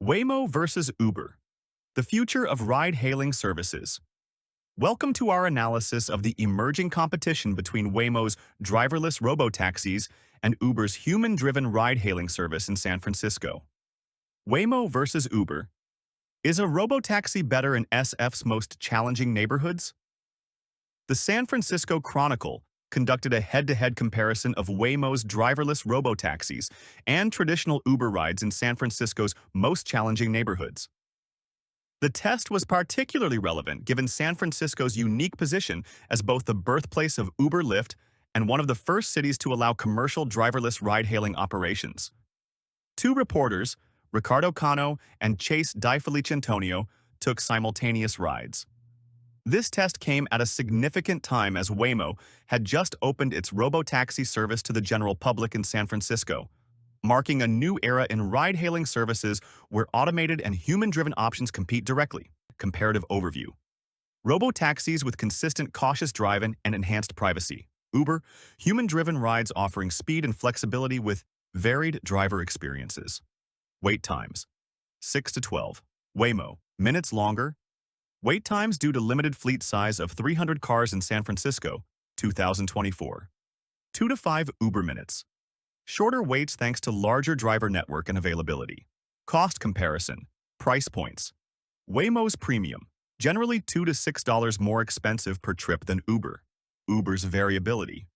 Waymo versus Uber, the future of ride-hailing services. Welcome to our analysis of the emerging competition between Waymo's driverless robotaxis and Uber's human-driven ride-hailing service in San Francisco. Waymo versus Uber. Is a robotaxi better in SF's most challenging neighborhoods? The San Francisco Chronicle conducted a head-to-head comparison of Waymo's driverless robotaxis and traditional Uber rides in San Francisco's most challenging neighborhoods. The test was particularly relevant given San Francisco's unique position as both the birthplace of Uber Lyft and one of the first cities to allow commercial driverless ride-hailing operations. Two reporters, Ricardo Cano and Chase DiFelice-Antonio, took simultaneous rides. This test came at a significant time as Waymo had just opened its robotaxi service to the general public in San Francisco, marking a new era in ride-hailing services where automated and human-driven options compete directly. Comparative overview. Robotaxis with consistent cautious driving and enhanced privacy. Uber, human-driven rides offering speed and flexibility with varied driver experiences. Wait times. 6 to 12. Waymo, minutes longer. Wait times due to limited fleet size of 300 cars in San Francisco, 2024. 2 to 5 Uber minutes. Shorter waits thanks to larger driver network and availability. Cost comparison. Price points. Waymo's premium, generally $2 to $6 more expensive per trip than Uber. Uber's variability.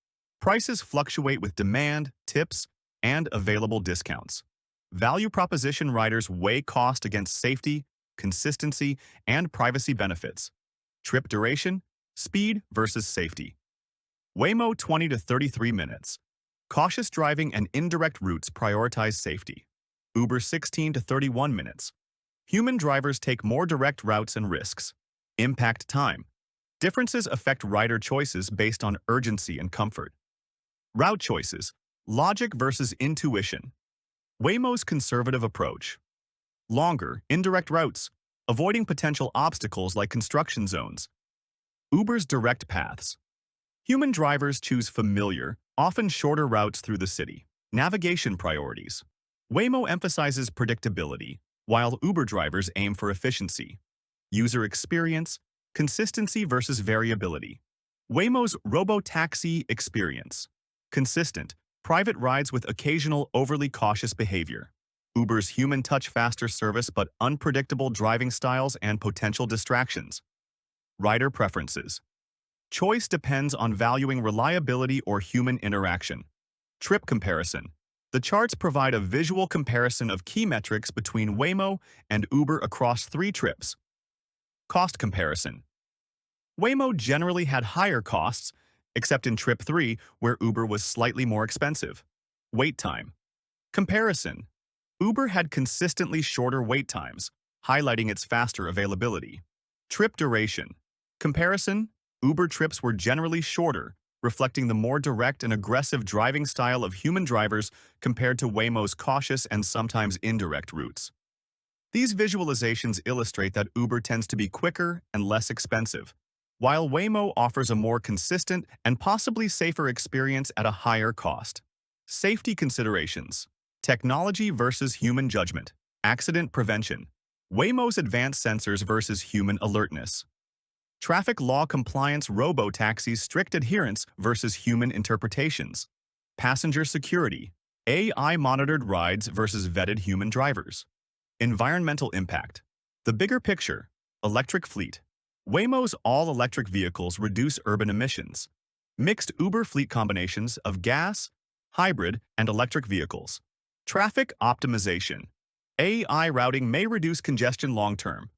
Prices fluctuate with demand, tips, and available discounts. Value proposition riders weigh cost against safety, consistency, and privacy benefits. Trip duration, speed versus safety. Waymo 20 to 33 minutes. Cautious driving and indirect routes prioritize safety. Uber 16 to 31 minutes. Human drivers take more direct routes and risks. Impact time. Differences affect rider choices based on urgency and comfort. Route choices. Logic versus intuition. Waymo's conservative approach. Longer, indirect routes, avoiding potential obstacles like construction zones. Uber's direct paths. Human drivers choose familiar, often shorter routes through the city. Navigation priorities. Waymo emphasizes predictability, while Uber drivers aim for efficiency. User experience, consistency versus variability. Waymo's robotaxi experience. Consistent, private rides with occasional overly cautious behavior. Uber's human touch faster service but unpredictable driving styles and potential distractions. Rider preferences. Choice depends on valuing reliability or human interaction. Trip comparison. The charts provide a visual comparison of key metrics between Waymo and Uber across 3 trips. Cost comparison. Waymo generally had higher costs, except in Trip 3, where Uber was slightly more expensive. Wait time. Comparison. Uber had consistently shorter wait times, highlighting its faster availability. Trip duration. Comparison. Uber trips were generally shorter, reflecting the more direct and aggressive driving style of human drivers compared to Waymo's cautious and sometimes indirect routes. These visualizations illustrate that Uber tends to be quicker and less expensive, while Waymo offers a more consistent and possibly safer experience at a higher cost. Safety considerations. Technology versus human judgment. Accident prevention. Waymo's advanced sensors versus human alertness. Traffic law compliance robotaxis' strict adherence versus human interpretations. Passenger security. AI-monitored rides versus vetted human drivers. Environmental impact. The bigger picture. Electric fleet. Waymo's all-electric vehicles reduce urban emissions. Mixed Uber fleet combinations of gas, hybrid, and electric vehicles. Traffic optimization. AI routing may reduce congestion long-term.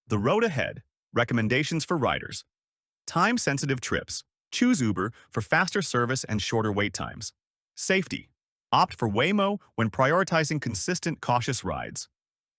The road ahead. Recommendations for riders. Time-sensitive trips. Choose Uber for faster service and shorter wait times. Safety. Opt for Waymo when prioritizing consistent, cautious rides.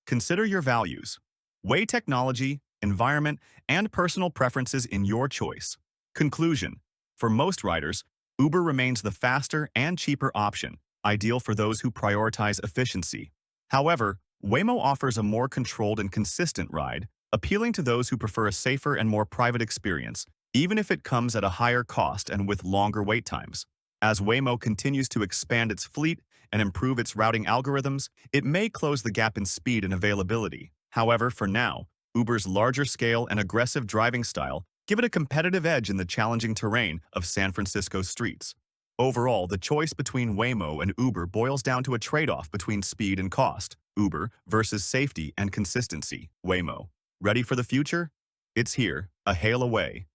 Consider your values. Weigh technology, environment, and personal preferences in your choice. Conclusion. For most riders, Uber remains the faster and cheaper option, ideal for those who prioritize efficiency. However, Waymo offers a more controlled and consistent ride, appealing to those who prefer a safer and more private experience, even if it comes at a higher cost and with longer wait times. As Waymo continues to expand its fleet and improve its routing algorithms, it may close the gap in speed and availability. However, for now, Uber's larger scale and aggressive driving style give it a competitive edge in the challenging terrain of San Francisco's streets. Overall, the choice between Waymo and Uber boils down to a trade-off between speed and cost. Uber versus safety and consistency. Waymo. Ready for the future? It's here, a hail away.